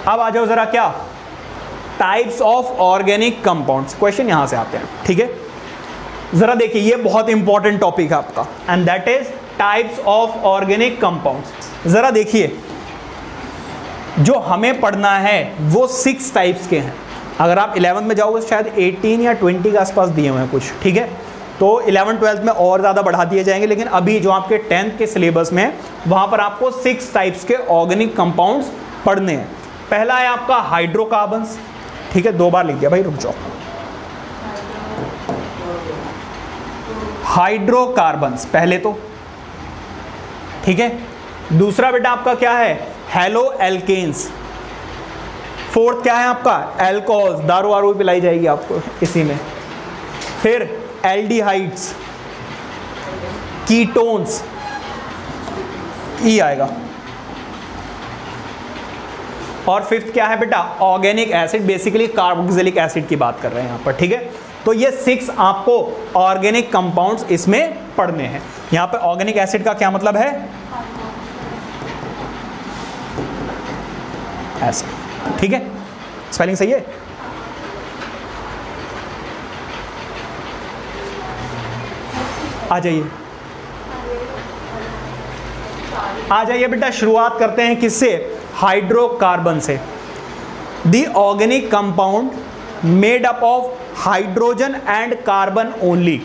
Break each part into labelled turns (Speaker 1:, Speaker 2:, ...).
Speaker 1: अब आ जाओ जरा क्या, types of organic compounds. Question यहां से आते हैं, ठीक है। जरा देखिए ये बहुत इंपॉर्टेंट टॉपिक है आपका, and that is types of organic compounds. जरा देखिए जो हमें पढ़ना है वो 6 टाइप्स के हैं। अगर आप 11th में जाओगे शायद 18 या 20 के आसपास दिए हुए हैं कुछ, ठीक है। तो 11th 12th में और ज़्यादा बढ़ा दिए जाएंगे, लेकिन अभी जो आपके 10th के सिलेबस में वहाँ पर आपको 6 टाइप्स के ऑर्गेनिक कंपाउंड्स पढ़ने हैं। पहला है आपका हाइड्रोकार्बन्स, ठीक है, 2 बार लिख दिया भाई, रुक जाओ। हाइड्रोकार्बन्स पहले तो, ठीक है। दूसरा बेटा आपका क्या है, हेलो एल्केन्स। फोर्थ क्या है आपका, एल्कोहल्स, दारू वारू पिलाई जाएगी आपको इसी में। फिर एल्डिहाइड्स, कीटोन्स, ई आएगा। और फिफ्थ क्या है बेटा, organic acid, basically carboxylic acid की बात कर रहे हैं यहाँ पर, ठीक है। तो ये 6 आपको ऑर्गेनिक कंपाउंड्स इसमें पढ़ने हैं। यहाँ पे ऑर्गेनिक एसिड का क्या मतलब है, ऐसा, ठीक है। स्पेलिंग सही है। आ जाइए आ जाइए बेटा, शुरुआत करते हैं किससे, हाइड्रोकार्बन से। The organic compound made up of hydrogen and carbon only,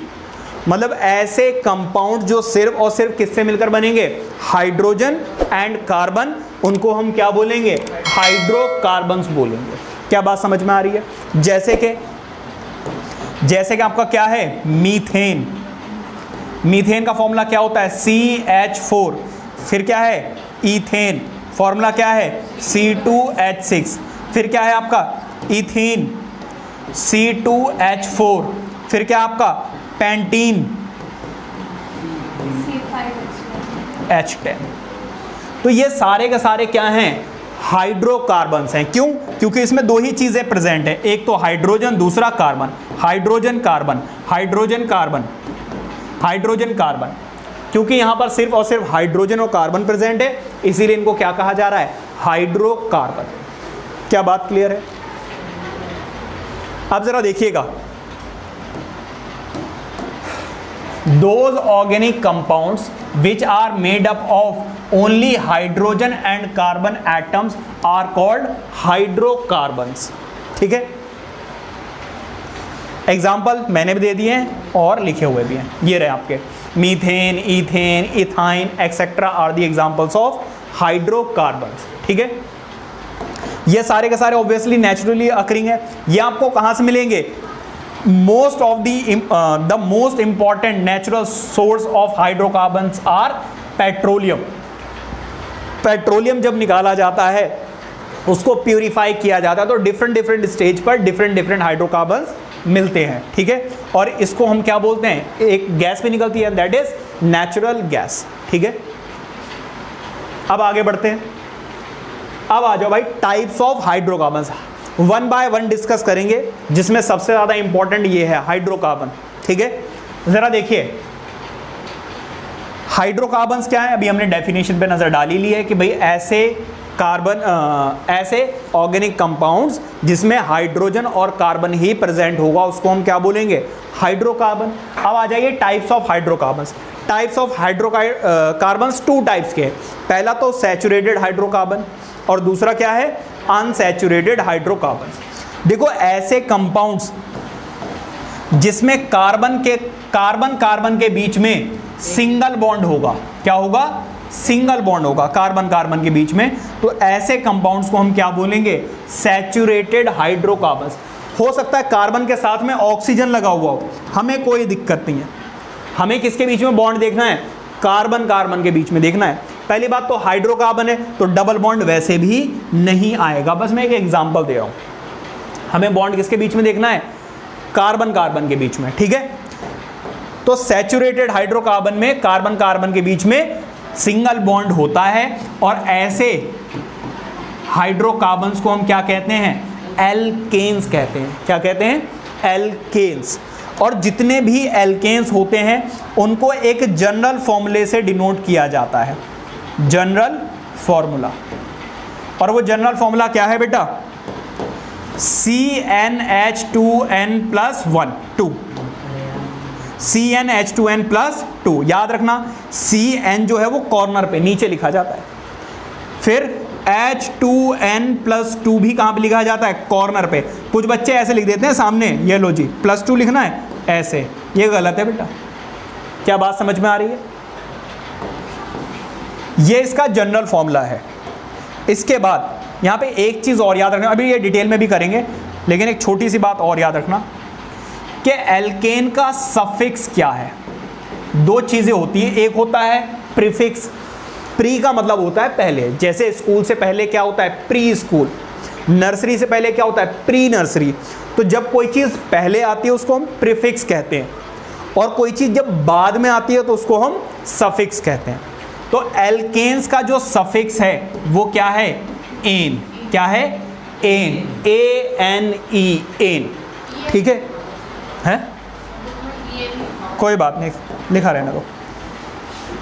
Speaker 1: मतलब ऐसे कंपाउंड जो सिर्फ और सिर्फ किससे मिलकर बनेंगे, हाइड्रोजन एंड कार्बन, उनको हम क्या बोलेंगे, हाइड्रोकार्बन्स बोलेंगे। क्या बात समझ में आ रही है। जैसे कि आपका क्या है, मीथेन। मीथेन का फॉर्मूला क्या होता है, CH4। फिर क्या है, ईथेन, फॉर्मूला क्या है, C2H6। फिर क्या है आपका, इथीन, C2H4। फिर क्या आपका, पेंटीन, H10। तो ये सारे के सारे क्या हैं, हाइड्रोकार्बन्स हैं। क्यों, क्योंकि इसमें 2 ही चीजें प्रेजेंट है, एक तो हाइड्रोजन, दूसरा carbon. Hydrogen carbon, hydrogen carbon, hydrogen carbon. क्योंकि यहां पर सिर्फ और सिर्फ हाइड्रोजन और कार्बन प्रेजेंट है, इसीलिए इनको क्या कहा जा रहा है, हाइड्रोकार्बन। क्या बात क्लियर है। अब जरा देखिएगा, those organic compounds which are made up of only hydrogen and carbon atoms are called hydrocarbons, ठीक है। एग्जाम्पल मैंने भी दे दिए हैं और लिखे हुए भी हैं, ये रहे आपके, methane, ethane, ethyne etcetera are the examples of hydrocarbons, ठीक है। ये सारे के सारे ऑब्वियसली नेचुरली अकरिंग है। ये आपको कहाँ से मिलेंगे, most of the most important natural source of hydrocarbons are petroleum। Petroleum जब निकाला जाता है उसको प्यूरिफाई किया जाता है, तो डिफरेंट स्टेज पर डिफरेंट हाइड्रोकार्बन्स मिलते हैं, ठीक है। और इसको हम क्या बोलते हैं, एक गैस भी निकलती है, दैट इज नेचुरल गैस, ठीक है। अब आगे बढ़ते हैं। अब आ जाओ भाई, types of hydrocarbons 1 by 1 discuss करेंगे, जिसमें सबसे ज्यादा इंपॉर्टेंट ये है हाइड्रोकार्बन, ठीक है। जरा देखिए हाइड्रोकार्बन्स क्या है, अभी हमने डेफिनेशन पे नजर डाली ली है कि भाई ऐसे ऑर्गेनिक कंपाउंड्स जिसमें हाइड्रोजन और कार्बन ही प्रेजेंट होगा, उसको हम क्या बोलेंगे, हाइड्रोकार्बन। अब आ जाइए types of hydrocarbons. Types of hydrocarbons 2 types के, पहला तो सैचुरेटेड हाइड्रोकार्बन और दूसरा क्या है, अनसैचुरेटेड हाइड्रोकार्बन्स। देखो ऐसे कंपाउंड्स जिसमें कार्बन के बीच में सिंगल बॉन्ड होगा, क्या होगा, सिंगल बॉन्ड होगा कार्बन के बीच में, तो ऐसे कंपाउंड्स को हम क्या बोलेंगे, सैचुरेटेड हाइड्रोकार्बन्स। हो सकता है कार्बन के साथ में ऑक्सीजन लगा हुआ हो, हमें कोई दिक्कत नहीं है, हमें किसके बीच में बॉन्ड देखना है, कार्बन के बीच में देखना है। पहली बात तो हाइड्रोकार्बन है तो डबल बॉन्ड वैसे भी नहीं आएगा, बस मैं एक एग्जांपल दे रहा हूं। हमें बॉन्ड किसके बीच में देखना है, कार्बन के बीच में, ठीक है। तो सैचुरेटेड हाइड्रोकार्बन में कार्बन के बीच में सिंगल बॉन्ड होता है, और ऐसे हाइड्रोकार्बन्स को हम क्या कहते हैं, एल्केन्स कहते हैं। क्या कहते हैं, एल्केन्स। और जितने भी एल्केन्स होते हैं उनको एक जनरल फॉर्मूले से डिनोट किया जाता है, जनरल फॉर्मूला। और वो जनरल फॉर्मूला क्या है बेटा, CnH2n+1 2, CnH2n+2। याद रखना Cn जो है वो कॉर्नर पे नीचे लिखा जाता है, फिर H2n+2 भी कहाँ पे लिखा जाता है, कॉर्नर पे। कुछ बच्चे ऐसे लिख देते हैं सामने, ये लो जी +2 लिखना है ऐसे, ये गलत है बेटा। क्या बात समझ में आ रही है? ये इसका जनरल फॉर्मूला है। इसके बाद यहाँ पे एक चीज़ और याद रखना, अभी ये डिटेल में भी करेंगे, लेकिन एक छोटी सी बात और याद रखना कि एल्केन का सफिक्स क्या है। दो चीज़ें होती हैं, एक होता है प्रीफिक्स, प्री का मतलब होता है पहले, जैसे स्कूल से पहले क्या होता है, प्री स्कूल। नर्सरी से पहले क्या होता है, प्री नर्सरी। तो जब कोई चीज़ पहले आती है उसको हम प्रीफिक्स कहते हैं, और कोई चीज़ जब बाद में आती है तो उसको हम सफिक्स कहते हैं। तो एल्केन्स का जो सफिक्स है वो क्या है, एन। क्या है, एन, ANE, एन। ठीक है, कोई बात नहीं, लिखा रहना दो।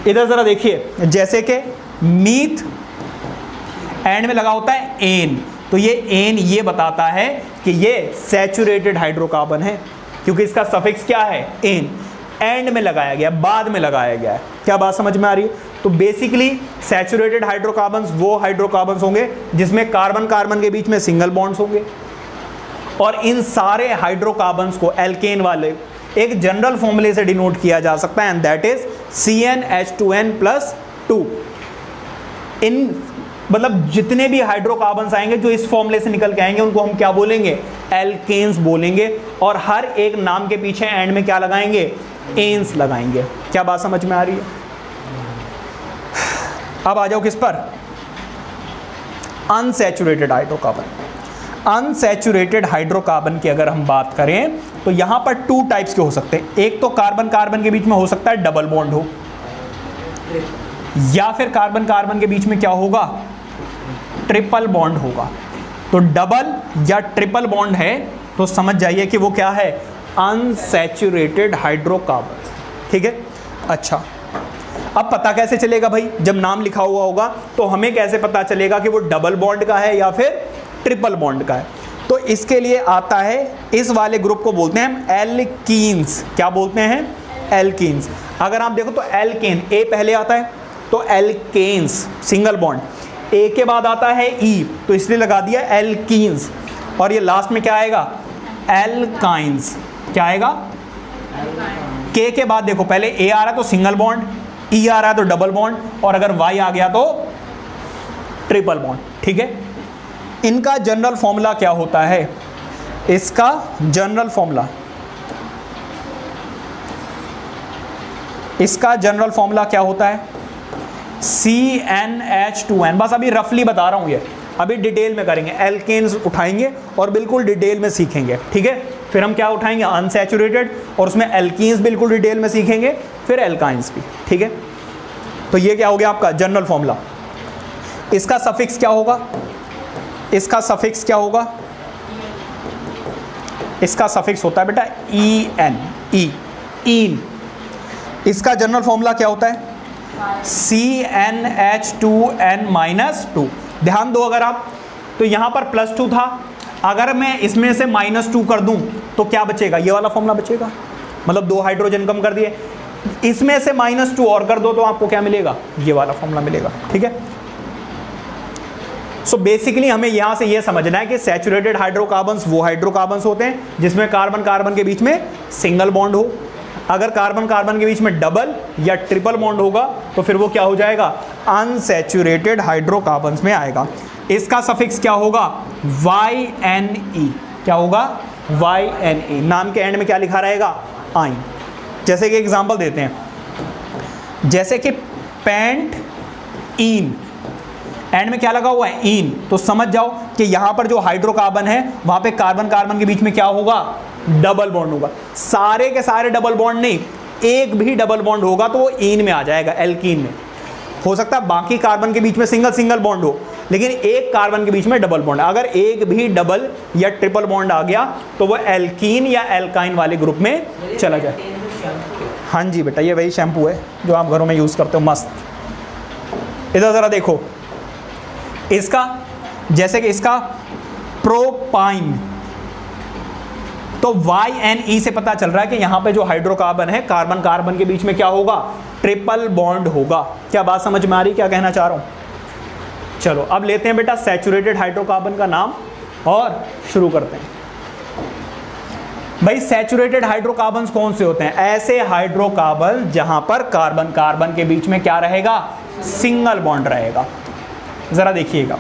Speaker 1: इधर जरा देखिए, जैसे कि मीथ एंड में लगा होता है एन, तो ये एन ये बताता है कि ये सैचुरेटेड हाइड्रोकार्बन है, क्योंकि इसका सफिक्स क्या है, एन। एंड में लगाया गया, बाद में लगाया गया है। क्या बात समझ में आ रही है? तो बेसिकली सैचुरेटेड हाइड्रोकार्बन्स वो हाइड्रोकार्बन्स होंगे जिसमें कार्बन कार्बन के बीच में सिंगल बॉन्ड्स होंगे, और इन सारे हाइड्रोकार्बन्स को एल्केन वाले एक जनरल फॉर्मूले से डिनोट किया जा सकता है, एंड दैट इज CnH2n+2। इन मतलब जितने भी हाइड्रोकार्बन्स आएंगे जो इस फॉर्मूले से निकल के आएंगे उनको हम क्या बोलेंगे, एल्केन्स बोलेंगे, और हर एक नाम के पीछे एंड में क्या लगाएंगे, एन्स लगाएंगे। क्या बात समझ में आ रही है? अब आ जाओ किस पर, अनसैचुरेटेड हाइड्रोकार्बन। अनसैचुरेटेड हाइड्रोकार्बन की अगर हम बात करें तो यहां पर 2 टाइप्स के हो सकते हैं। एक तो कार्बन कार्बन के बीच में हो सकता है डबल बॉन्ड हो, या फिर कार्बन कार्बन के बीच में क्या होगा, ट्रिपल बॉन्ड होगा। तो डबल या ट्रिपल बॉन्ड है तो समझ जाइए कि वो क्या है, अनसैचुरेटेड हाइड्रोकार्बन। ठीक है, अच्छा अब पता कैसे चलेगा भाई, जब नाम लिखा हुआ होगा तो हमें कैसे पता चलेगा कि वो डबल बॉन्ड का है या फिर ट्रिपल बॉन्ड का है? तो इसके लिए आता है, इस वाले ग्रुप को बोलते हैं हम एल्कीन्स। क्या बोलते हैं, एल्कीन्स। अगर आप देखो तो एल्केन, ए पहले आता है तो एल्केन्स सिंगल बॉन्ड, ए के बाद आता है ई तो इसलिए लगा दिया एल्कीन्स, और ये लास्ट में क्या आएगा, एल्काइंस। क्या आएगा, के के बाद देखो पहले ए आ रहा है तो सिंगल बॉन्ड, ई आ रहा है तो डबल बॉन्ड, और अगर वाई आ गया तो ट्रिपल बॉन्ड। ठीक है, इनका जनरल फॉर्मूला क्या होता है, इसका जनरल फॉर्मूला, इसका जनरल फॉर्मूला क्या होता है, CnH2n। बस अभी रफली बता रहा हूं, ये अभी डिटेल में करेंगे, एल्केन्स उठाएंगे और बिल्कुल डिटेल में सीखेंगे। ठीक है, फिर हम क्या उठाएंगे, अनसैचुरेटेड, और उसमें एल्कीन्स बिल्कुल डिटेल में सीखेंगे, फिर एल्काइंस भी। ठीक है, तो ये क्या हो गया आपका जनरल फॉर्मूला। इसका सफिक्स क्या होगा, इसका सफिक्स क्या होगा, इसका सफिक्स होता है बेटा EN, ईन। इसका जनरल फॉर्मूला क्या होता है, CnH2n-2। ध्यान दो अगर आप, तो यहां पर +2 था, अगर मैं इसमें से -2 कर दूं तो क्या बचेगा, ये वाला फॉर्मूला बचेगा, मतलब 2 हाइड्रोजन कम कर दिए। इसमें से -2 और कर दो तो आपको क्या मिलेगा, ये वाला फॉर्मूला मिलेगा। ठीक है, सो बेसिकली हमें यहां से ये समझना है कि सैचुरेटेड हाइड्रोकार्बन्स वो हाइड्रोकार्बन्स होते हैं जिसमें कार्बन कार्बन के बीच में सिंगल बॉन्ड हो। अगर कार्बन कार्बन के बीच में डबल या ट्रिपल बॉन्ड होगा तो फिर वो क्या हो जाएगा, अनसैचुरेटेड हाइड्रोकार्बन्स में आएगा। इसका सफिक्स क्या होगा, YNE। क्या होगा, YNE। नाम के एंड में क्या लिखा रहेगा, आइन। जैसे कि एग्जांपल देते हैं, जैसे कि पेंट इन, एंड में क्या लगा हुआ है, इन, तो समझ जाओ कि यहां पर जो हाइड्रोकार्बन है वहां पे कार्बन कार्बन के बीच में क्या होगा, डबल बॉन्ड होगा। सारे के सारे डबल बॉन्ड नहीं, एक भी डबल बॉन्ड होगा तो वो इन में आ जाएगा, एल्कीन में। हो सकता है बाकी कार्बन के बीच में सिंगल सिंगल बॉन्ड हो, लेकिन एक कार्बन के बीच में डबल बॉन्ड, अगर एक भी डबल या ट्रिपल बॉन्ड आ गया तो वो एल्कीन या एल्काइन वाले ग्रुप में चला जाए। हाँ जी बेटा, ये वही शैम्पू है जो आप घरों में यूज़ करते हो, मस्त। इधर ज़रा देखो, इसका जैसे कि इसका प्रोपाइन, तो YNE से पता चल रहा है कि यहां पे जो हाइड्रोकार्बन है, कार्बन कार्बन के बीच में क्या होगा, ट्रिपल बॉन्ड होगा। क्या बात समझ में आ रही, क्या कहना चाह रहा हूं? चलो अब लेते हैं बेटा सैचुरेटेड हाइड्रोकार्बन का नाम और शुरू करते हैं। भाई सैचुरेटेड हाइड्रोकार्बन्स कौन से होते हैं? ऐसे हाइड्रोकार्बन जहां पर कार्बन कार्बन के बीच में क्या रहेगा, सिंगल बॉन्ड रहेगा। जरा देखिएगा,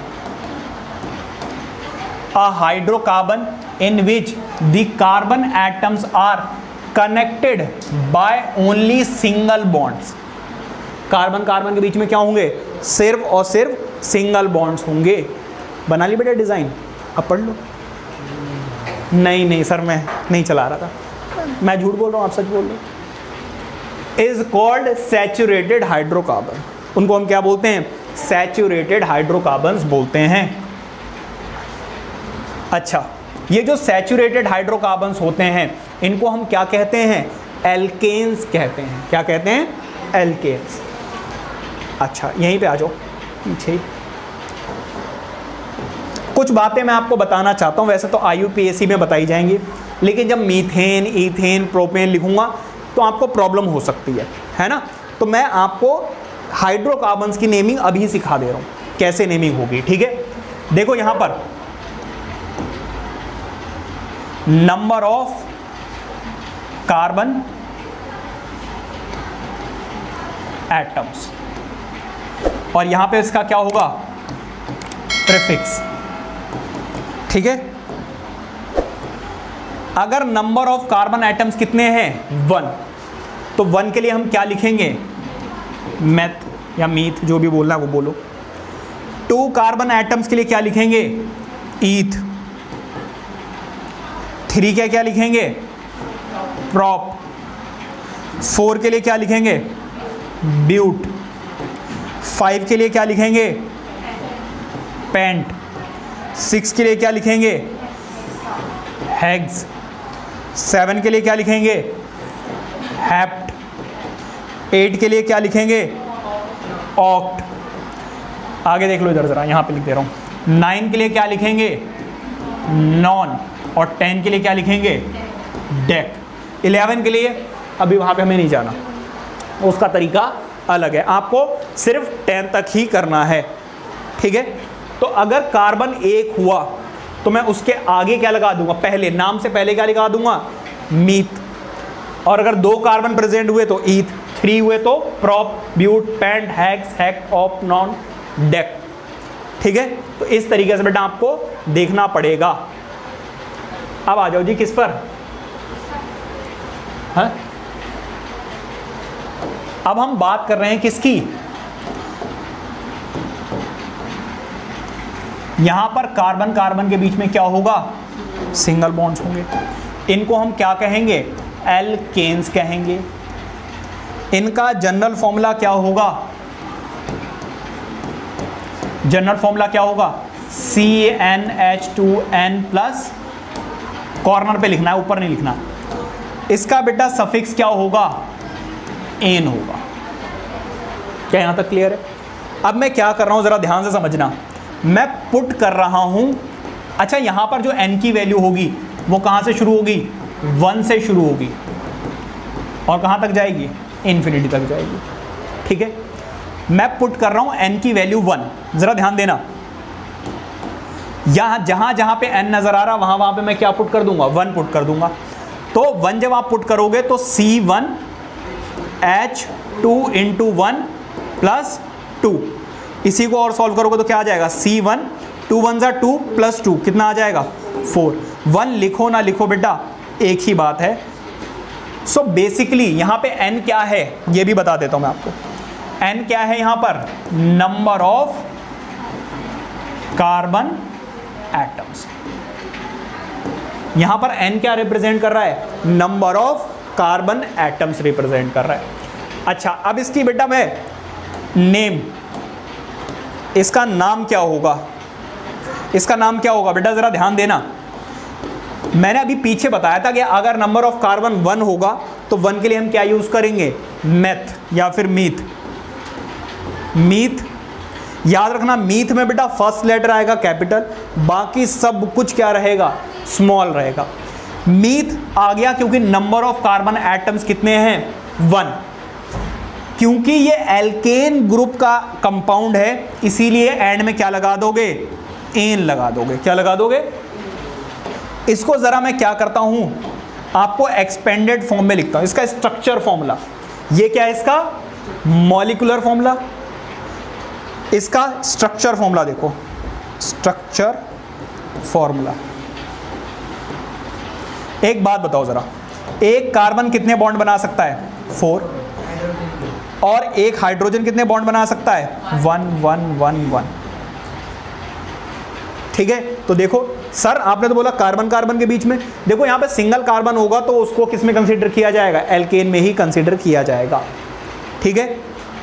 Speaker 1: a hydrocarbon in which the carbon atoms are connected by only single bonds. Carbon carbon के बीच में क्या होंगे, सिर्फ और सिर्फ सिंगल बॉन्ड्स होंगे। बना ली बेटा डिजाइन, अब पढ़ लो। नहीं सर मैं नहीं चला रहा था, मैं झूठ बोल रहा हूँ, आप सच बोल रहे हो। इज कॉल्ड सैचुरेटेड हाइड्रोकार्बन, उनको हम क्या बोलते हैं, सैचुरेटेड हाइड्रोकार्बन्स बोलते हैं। अच्छा, ये जो सैचुरेटेड हाइड्रोकार्बन्स होते हैं इनको हम क्या कहते हैं, एल्केन्स कहते हैं। क्या कहते हैं, एल्केन्स। अच्छा यहीं पे आ जाओ पीछे। कुछ बातें मैं आपको बताना चाहता हूं, वैसे तो IUPAC में बताई जाएंगी, लेकिन जब मीथेन, ईथेन, प्रोपेन लिखूंगा तो आपको प्रॉब्लम हो सकती है ना। तो मैं आपको हाइड्रोकार्बन्स की नेमिंग अभी सिखा दे रहा हूं, कैसे नेमिंग होगी, ठीक है। देखो यहां पर नंबर ऑफ कार्बन एटम्स, और यहां पे इसका क्या होगा, प्रीफिक्स, ठीक है। अगर नंबर ऑफ कार्बन एटम्स कितने हैं, 1, तो 1 के लिए हम क्या लिखेंगे, मेथ या मीथ, जो भी बोलना है वो बोलो। 2 कार्बन एटम्स के लिए क्या लिखेंगे, ईथ। 3 के क्या लिखेंगे, प्रॉप। 4 के लिए क्या लिखेंगे, ब्यूट। 5 के लिए क्या लिखेंगे, पेंट। 6 के लिए क्या लिखेंगे, हेक्स। 7 के लिए क्या लिखेंगे, हेप्ट। 8 के लिए क्या लिखेंगे, ऑक्ट। आगे देख लो इधर जरा, यहाँ पे लिख दे रहा हूँ। 9 के लिए क्या लिखेंगे, नॉन। और 10 के लिए क्या लिखेंगे, डेक। 11 के लिए अभी वहाँ पे हमें नहीं जाना, उसका तरीका अलग है, आपको सिर्फ 10 तक ही करना है, ठीक है। तो अगर कार्बन 1 हुआ तो मैं उसके आगे क्या लगा दूंगा, पहले नाम से पहले क्या लगा दूंगा, मीथ। और अगर 2 कार्बन प्रेजेंट हुए तो ईथ, 3 हुए तो prop, but, pent, hex, hept, ऑप, नॉन, डेक, ठीक है। तो इस तरीके से बेटा आपको देखना पड़ेगा। अब आ जाओ जी किस पर, हाँ? अब हम बात कर रहे हैं किसकी, यहां पर कार्बन कार्बन के बीच में क्या होगा, सिंगल बॉन्ड्स होंगे। इनको हम क्या कहेंगे, एल्केन्स कहेंगे। इनका जनरल फॉर्मूला क्या होगा, जनरल फॉर्मूला क्या होगा, CnH2n प्लस, कॉर्नर पे लिखना है, ऊपर नहीं लिखना। इसका बेटा सफिक्स क्या होगा, एन होगा। क्या यहां तक क्लियर है? अब मैं क्या कर रहा हूं, जरा ध्यान से समझना। मैं पुट कर रहा हूं, अच्छा यहां पर जो n की वैल्यू होगी वो कहां से शुरू होगी, 1 से शुरू होगी और कहां तक जाएगी, इन्फिनिटी तक जाएगी, ठीक है। मैं पुट कर रहा हूं n की वैल्यू 1, जरा ध्यान देना। यहां जहां जहां पे n नजर आ रहा वहां वहां पे मैं क्या पुट कर दूंगा, 1 पुट कर दूंगा। तो 1 जब आप पुट करोगे तो C1H2 इंटू 1 प्लस 2, इसी को और सॉल्व करोगे तो क्या आ जाएगा, C1, 2 1 जा 2 प्लस 2 कितना आ जाएगा, 4। 1 लिखो ना लिखो बेटा एक ही बात है। सो बेसिकली यहां पे n क्या है ये भी बता देता हूं मैं आपको। n क्या है यहां पर, नंबर ऑफ कार्बन एटम्स। यहां पर n क्या रिप्रेजेंट कर रहा है, number of carbon atoms represent कर रहा है। अच्छा अब इसकी बेटा मैं नेम, इसका नाम क्या होगा, इसका नाम क्या होगा बेटा, जरा ध्यान देना। मैंने अभी पीछे बताया था कि अगर नंबर ऑफ कार्बन 1 होगा तो 1 के लिए हम क्या यूज करेंगे, मेथ या फिर मीथ। मीथ याद रखना मीथ में बेटा फर्स्ट लेटर आएगा कैपिटल, बाकी सब कुछ क्या रहेगा, स्मॉल रहेगा। मीथ आ गया क्योंकि नंबर ऑफ कार्बन एटम्स कितने हैं, 1। क्योंकि ये एल्केन ग्रुप का कंपाउंड है इसीलिए एंड में क्या लगा दोगे, एन लगा दोगे। क्या लगा दोगे, इसको जरा मैं क्या करता हूं, आपको एक्सपेंडेड फॉर्म में लिखता हूं। इसका स्ट्रक्चर फॉर्मूला, ये क्या है इसका मॉलिक्यूलर फॉर्मूला, इसका स्ट्रक्चर फॉर्मूला देखो, स्ट्रक्चर फॉर्मूला। एक बात बताओ जरा, एक कार्बन कितने बॉन्ड बना सकता है, 4, और एक हाइड्रोजन कितने बॉन्ड बना सकता है, 1 1 1 1। ठीक है, तो देखो सर आपने तो बोला कार्बन कार्बन के बीच में, देखो यहां पे सिंगल कार्बन होगा तो उसको किस में कंसीडर किया जाएगा, एल्केन में ही कंसीडर किया जाएगा। ठीक है,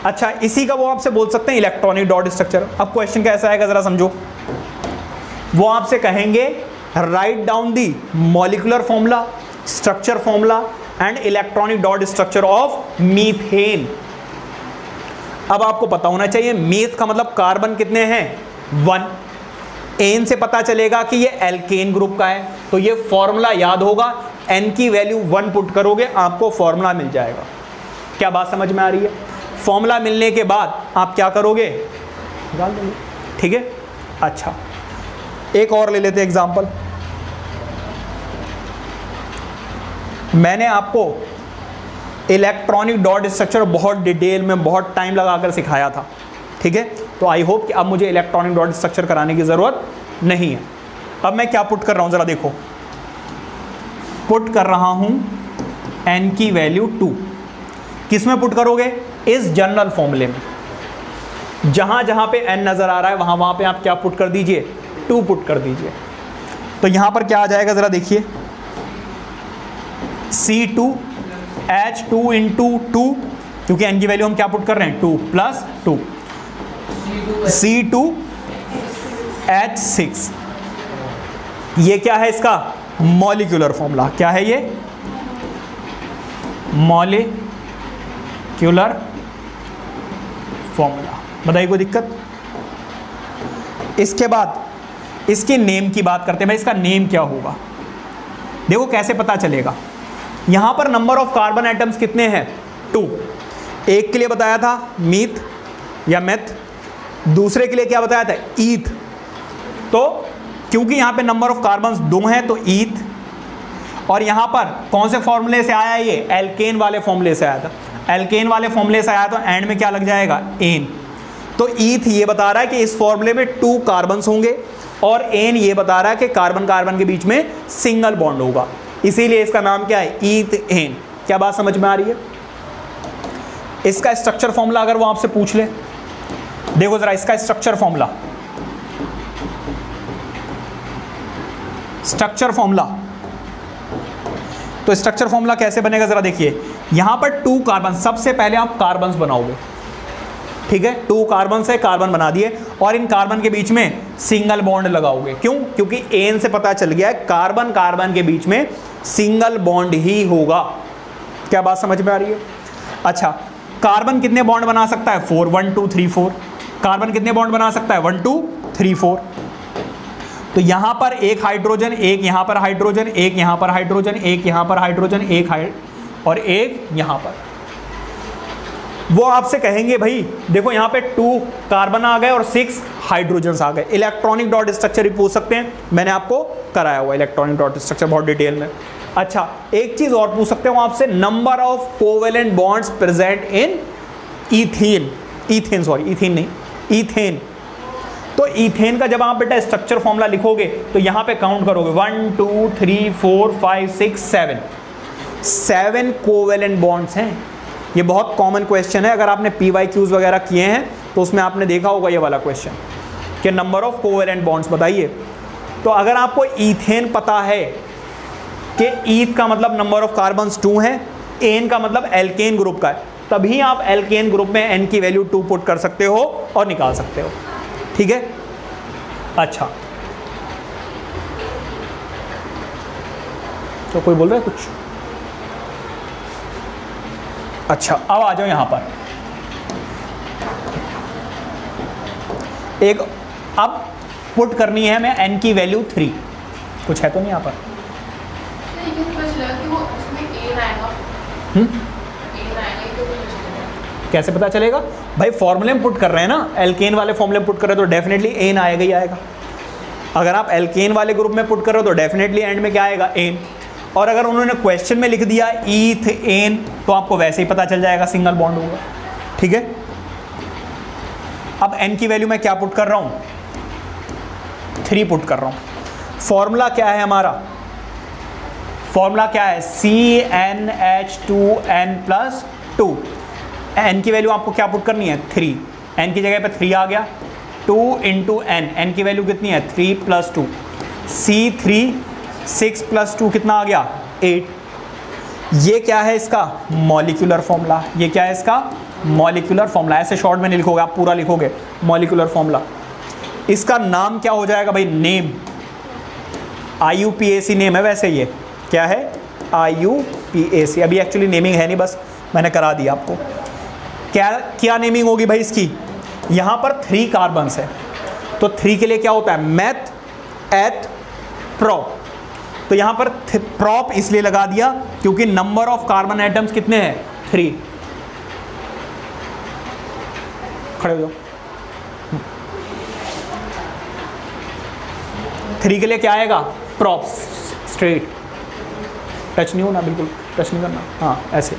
Speaker 1: अच्छा इसी का वो आपसे बोल सकते हैं इलेक्ट्रॉनिक डॉट स्ट्रक्चर। अब क्वेश्चन कैसा आएगा जरा समझो, वो आपसे कहेंगे write down the molecular formula, structure formula and electronic dot structure of methane. अब आपको पता होना चाहिए मीथ का मतलब कार्बन कितने हैं, 1। एन से पता चलेगा कि ये एल्केन ग्रुप का है, तो ये फॉर्मूला याद होगा, एन की वैल्यू 1 पुट करोगे आपको फॉर्मूला मिल जाएगा। क्या बात समझ में आ रही है, फॉर्मूला मिलने के बाद आप क्या करोगे, डाल देंगे। ठीक है, अच्छा एक और ले लेते एग्जांपल। मैंने आपको इलेक्ट्रॉनिक डॉट स्ट्रक्चर बहुत डिटेल में बहुत टाइम लगाकर सिखाया था। ठीक है, तो आई होप कि अब मुझे इलेक्ट्रॉनिक डॉट स्ट्रक्चर कराने की ज़रूरत नहीं है। अब मैं क्या पुट कर रहा हूँ ज़रा देखो, पुट कर रहा हूँ n की वैल्यू 2। किस में पुट करोगे, इस जनरल फॉर्मूले में। जहाँ जहाँ पे n नज़र आ रहा है वहाँ पे आप क्या पुट कर दीजिए, 2 पुट कर दीजिए। तो यहाँ पर क्या आ जाएगा ज़रा देखिए, C2H2 इंटू 2, क्योंकि n की वैल्यू हम क्या पुट कर रहे हैं, 2 + 2, C2H6। ये क्या है इसका मॉलिक्यूलर फॉर्मूला, क्या है ये मॉलिक्यूलर फॉर्मूला। बताइए कोई दिक्कत। इसके बाद इसके नेम की बात करते हैं, भाई इसका नेम क्या होगा। देखो कैसे पता चलेगा, यहां पर नंबर ऑफ कार्बन एटम्स कितने हैं, 2। एक के लिए बताया था मीथ या मेथ, दूसरे के लिए क्या बताया था, ईथ। तो क्योंकि यहां पे नंबर ऑफ कार्बन्स 2 हैं तो ईथ, और यहां पर कौन से फॉर्मूले से आया, ये एल्केन वाले फॉर्मूले से आया था। एल्केन वाले फॉर्मूले से आया तो एंड में क्या लग जाएगा, एन। तो ईथ ये बता रहा है कि इस फॉर्मूले में 2 कार्बन्स होंगे, और एन ये बता रहा है कि कार्बन कार्बन के बीच में सिंगल बॉन्ड होगा, इसीलिए इसका नाम क्या है, ईथेन। क्या बात समझ में आ रही है। इसका स्ट्रक्चर फॉर्मूला अगर वो आपसे पूछ ले, देखो जरा इसका स्ट्रक्चर फॉर्मूला, स्ट्रक्चर फॉर्मूला। तो स्ट्रक्चर फॉर्मूला कैसे बनेगा जरा देखिए, यहां पर 2 कार्बन, सबसे पहले आप कार्बन्स बनाओगे। ठीक है, 2 कार्बन से कार्बन बना दिए, और इन कार्बन के बीच में सिंगल बॉन्ड लगाओगे। क्यों, क्योंकि एन से पता चल गया है कार्बन कार्बन के बीच में सिंगल बॉन्ड ही होगा। क्या बात समझ में आ रही है। अच्छा, कार्बन कितने बॉन्ड बना सकता है, 4, 1 2 3 4। कार्बन कितने बॉन्ड बना सकता है, 1 2 3 4। तो यहां पर एक हाइड्रोजन, एक यहां पर हाइड्रोजन, एक यहां पर हाइड्रोजन, एक यहां पर हाइड्रोजन, एक और एक यहां पर। वो आपसे कहेंगे भाई देखो यहां पे 2 कार्बन आ गए और 6 हाइड्रोजन्स आ गए। इलेक्ट्रॉनिक डॉट स्ट्रक्चर भी पूछ सकते हैं, मैंने आपको कराया हुआ इलेक्ट्रॉनिक डॉट स्ट्रक्चर बहुत डिटेल में। अच्छा, एक चीज और पूछ सकते हो आपसे, number of covalent bonds present in ethane, ethane sorry ethane नहीं, इथेन। तो इथेन का जब आप बेटा स्ट्रक्चर फॉर्मूला लिखोगे तो यहां पे काउंट करोगे 1 2 3 4 5 6 7 कोवेलेंट बॉन्ड्स हैं। ये बहुत कॉमन क्वेश्चन है, अगर आपने PYQs वगैरह किए हैं तो उसमें आपने देखा होगा ये वाला क्वेश्चन कि नंबर ऑफ कोवेलेंट बॉन्ड्स बताइए। तो अगर आपको इथेन पता है कि ईथ का मतलब नंबर ऑफ कार्बन्स 2 है, एन का मतलब एल्केन ग्रुप का है, तभी आप एल्केन ग्रुप में एन की वैल्यू 2 पुट कर सकते हो और निकाल सकते हो। ठीक है, अच्छा तो कोई बोल रहा है कुछ। अच्छा, अब आ जाओ यहां पर। एक अब पुट करनी है हमें n की वैल्यू 3, कुछ है तो नहीं यहाँ पर? कैसे पता चलेगा भाई? फॉर्मूले में पुट कर रहे हैं ना, एल्केन वाले फॉर्मूले में पुट कर रहे हैं तो डेफिनेटली एन आएगा ही आएगा। अगर आप एल्केन वाले ग्रुप में पुट कर रहे हो तो डेफिनेटली एंड में क्या आएगा? एन। और अगर उन्होंने क्वेश्चन में लिख दिया ईथ एन तो आपको वैसे ही पता चल जाएगा सिंगल बॉन्ड होगा। ठीक है, अब एन की वैल्यू मैं क्या पुट कर रहा हूं? 3 पुट कर रहा हूं। फॉर्मूला क्या है हमारा? फॉर्मूला क्या है? CnH2n+2। एन की वैल्यू आपको क्या पुट करनी है? 3। एन की जगह पे 3 आ गया, 2 × n, एन की वैल्यू कितनी है? 3 + 2, C3 6 + 2 कितना आ गया? 8। ये क्या है इसका? Molecular formula. ये क्या है इसका? Molecular formula. ऐसे शॉर्ट में नहीं लिखोगे आप, पूरा लिखोगे मॉलिक्यूलर फॉर्मूला। इसका नाम क्या हो जाएगा भाई? नेम। IUPAC नेम है वैसे। ये क्या है? IUPAC। अभी एक्चुअली नेमिंग है नहीं, बस मैंने करा दिया आपको। क्या नेमिंग होगी भाई इसकी? यहाँ पर 3 कार्बन्स है तो 3 के लिए क्या होता है? मैथ, एथ, प्रोप। तो यहाँ पर प्रोप इसलिए लगा दिया क्योंकि नंबर ऑफ कार्बन एटम्स कितने हैं? 3। खड़े हो जाओ। 3 के लिए क्या आएगा? प्रोप। स्ट्रेट, टच नहीं होना, बिल्कुल टच नहीं करना। हाँ ऐसे।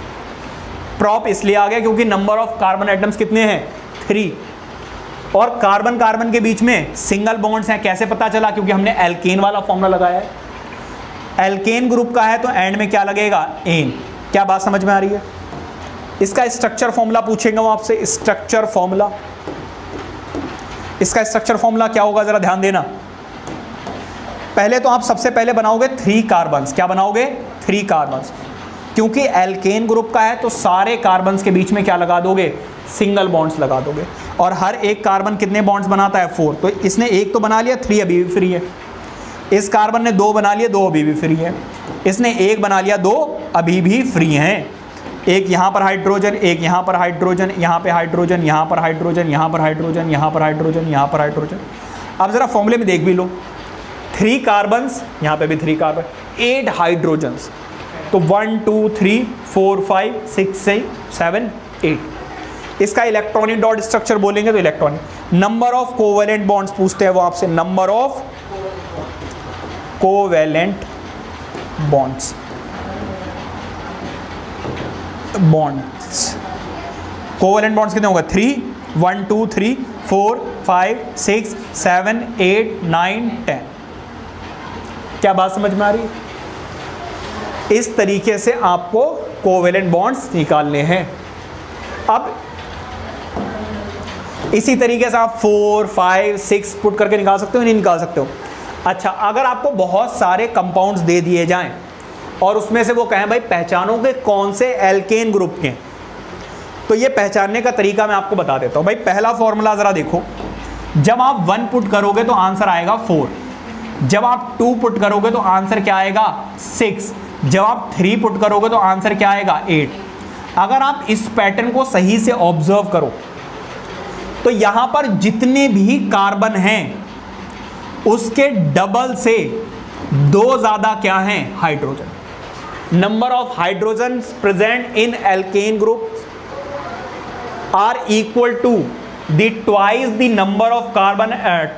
Speaker 1: प्रोप इसलिए आ गया क्योंकि नंबर ऑफ कार्बन एटम्स कितने हैं? 3। और कार्बन कार्बन के बीच में सिंगल बॉन्ड्स हैं। कैसे पता चला? क्योंकि हमने एल्केन वाला फॉर्मूला लगाया है। एल्केन ग्रुप का है तो एंड में क्या लगेगा? एन। क्या बात समझ में आ रही है? इसका स्ट्रक्चर फॉर्मूला पूछेंगे वो आपसे। स्ट्रक्चर फॉर्मूला, इसका स्ट्रक्चर फॉर्मूला क्या होगा जरा ध्यान देना। पहले तो आप सबसे पहले बनाओगे 3 कार्बन्स। क्या बनाओगे? 3 कार्बन्स। क्योंकि एल्केन ग्रुप का है तो सारे कार्बन्स के बीच में क्या लगा दोगे? सिंगल बॉन्ड्स लगा दोगे। और हर एक कार्बन कितने बॉन्ड्स बनाता है? 4। तो इसने 1 तो बना लिया, 3 अभी भी फ्री है। इस कार्बन ने 2 बना लिए, 2 अभी भी फ्री है। इसने 1 बना लिया, 2 अभी भी फ्री हैं। एक यहाँ पर हाइड्रोजन, एक यहाँ पर हाइड्रोजन, यहाँ पे हाइड्रोजन, यहाँ पर हाइड्रोजन, यहाँ पर हाइड्रोजन, यहाँ पर हाइड्रोजन, यहाँ पर हाइड्रोजन। अब जरा फॉर्मूले में देख भी लो, 3 कार्बन्स, यहाँ पे भी 3 कार्बन, 8 हाइड्रोजन्स। तो 1 2 3 4 5 6 7 8। इसका इलेक्ट्रॉनिक डॉट स्ट्रक्चर बोलेंगे तो electronic. Number of covalent bonds पूछते हैं वो आपसे। Number of covalent bonds, covalent bonds कितने होंगे? 3 1 2 3 4 5 6 7 8 9 10। क्या बात समझ में आ रही है? इस तरीके से आपको कोवेलेंट बॉन्ड्स निकालने हैं। अब इसी तरीके से आप 4 5 6 पुट करके निकाल सकते हो, नहीं निकाल सकते हो? अच्छा, अगर आपको बहुत सारे कंपाउंड्स दे दिए जाएं और उसमें से वो कहें भाई पहचानोगे कौन से एल्केन ग्रुप के, तो ये पहचानने का तरीका मैं आपको बता देता हूं। भाई पहला फॉर्मूला जरा देखो, जब आप 1 पुट करोगे तो आंसर आएगा 4, जब आप 2 पुट करोगे तो आंसर क्या आएगा? 6, जब आप 3 पुट करोगे तो आंसर क्या आएगा? 8। अगर आप इस पैटर्न को सही से ऑब्जर्व करो तो यहां पर जितने भी कार्बन हैं उसके डबल से 2 ज्यादा क्या हैं? Hydrogen. Number of hydrogen present in alkane group are equal to the twice the number of carbon at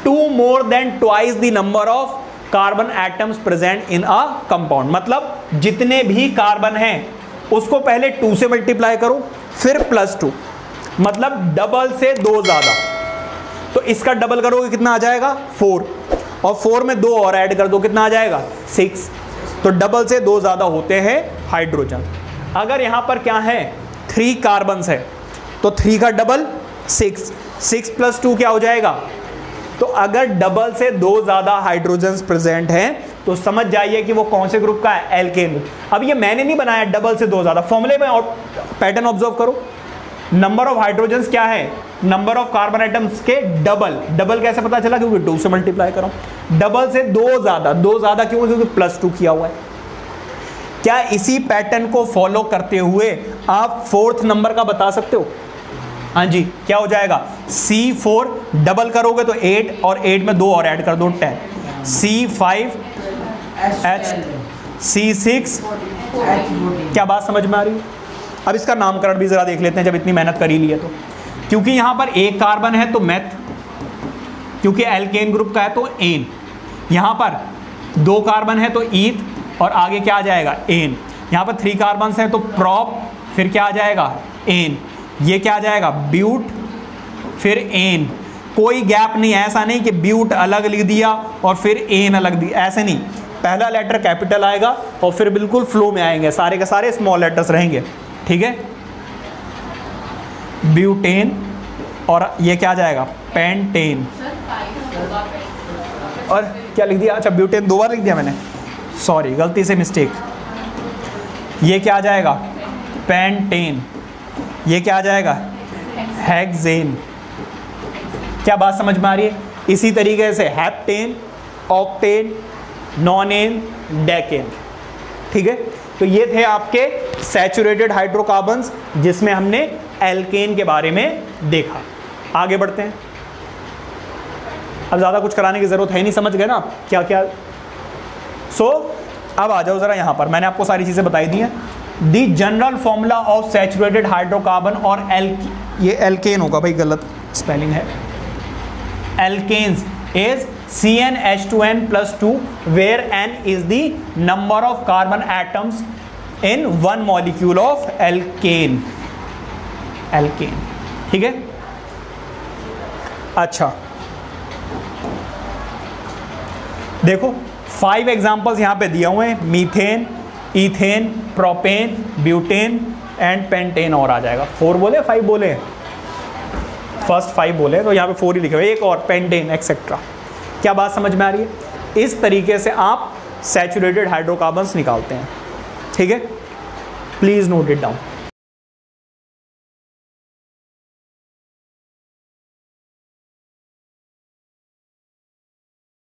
Speaker 1: 2 more than twice the number of carbon atoms present in a compound। मतलब जितने भी carbon हैं उसको पहले 2 से multiply करो फिर +2, मतलब डबल से 2 ज्यादा। तो इसका डबल करोगे कितना आ जाएगा? 4, और 4 में 2 और ऐड कर दो, कितना आ जाएगा? 6। तो डबल से 2 ज्यादा होते हैं हाइड्रोजन। अगर यहां पर क्या है? 3 कार्बन्स है तो 3 का डबल 6, 6 + 2 क्या हो जाएगा? तो अगर डबल से 2 ज्यादा हाइड्रोजन्स प्रेजेंट हैं तो समझ जाइए कि वो कौन से ग्रुप का है? Alkane group. अब ये मैंने नहीं बनाया डबल से 2 ज्यादा, फॉर्मूले में और पैटर्न ऑब्जर्व करो। नंबर ऑफ हाइड्रोजन्स क्या है? नंबर ऑफ कार्बन एटम्स के डबल। डबल कैसे पता चला? क्योंकि 2 से मल्टीप्लाई करो। डबल से 2 ज्यादा, 2 ज्यादा क्यों? क्योंकि +2 किया हुआ है। क्या इसी पैटर्न को फॉलो करते हुए आप 4th नंबर का बता सकते हो? हाँ जी, क्या हो जाएगा, C4 डबल करोगे तो 8 और 8 में 2 और ऐड कर दो 10, C5 H, C6, क्या बात समझ में आ रही है? अब इसका नामकरण भी जरा देख लेते हैं जब इतनी मेहनत कर ही ली है तो। क्योंकि यहाँ पर एक कार्बन है तो मेथ, क्योंकि एल्केन ग्रुप का है तो एन, यहाँ पर 2 कार्बन है तो ईथ, और आगे क्या आ जाएगा, एन। यहाँ पर 3 कार्बन है तो प्रॉप, फिर क्या आ जाएगा, एन। ये क्या आ जाएगा, ब्यूट, फिर एन। कोई गैप नहीं है, ऐसा नहीं कि ब्यूट अलग लिख दिया और फिर एन अलग दिया, ऐसे नहीं। पहला लेटर कैपिटल आएगा और फिर बिल्कुल फ्लो में आएंगे, सारे के सारे स्मॉल लेटर्स रहेंगे, ठीक है। ब्यूटेन, और ये क्या आ जाएगा, पेंटेन। और क्या लिख दिया, अच्छा ब्यूटेन 2 बार लिख दिया मैंने, सॉरी गलती से मिस्टेक। ये क्या आ जाएगा, पेंटेन। ये क्या आ जाएगा, हेक्सेन। क्या बात समझ में आ रही है? इसी तरीके से हेप्टेन, ऑक्टेन, नॉनेन, डेकेन, ठीक है। तो ये थे आपके सैचुरेटेड हाइड्रोकार्बन्स जिसमें हमने एल्केन के बारे में देखा। आगे बढ़ते हैं, अब ज़्यादा कुछ कराने की ज़रूरत है नहीं, समझ गए ना आप क्या क्या। अब आ जाओ ज़रा यहाँ पर, मैंने आपको सारी चीज़ें बताई दी हैं। The general formula of saturated hydrocarbon और ये एल्केन होगा भाई, गलत स्पेलिंग है। Alkanes is CnH2n+2 where n is the number of carbon atoms in one molecule of alkane, ठीक है। अच्छा देखो 5 एग्जांपल्स यहां पे दिए हुए हैं, methane, ethane, propane, butane and pentane, और आ जाएगा 4 बोले 5 बोले, फर्स्ट 5 बोले तो यहाँ पे 4 ही लिखे हुए, एक और पेंटेन एक्सेट्रा। क्या बात समझ में आ रही है? इस तरीके से आप सैचुरेटेड हाइड्रोकार्बन्स निकालते हैं, ठीक है। Please note it down.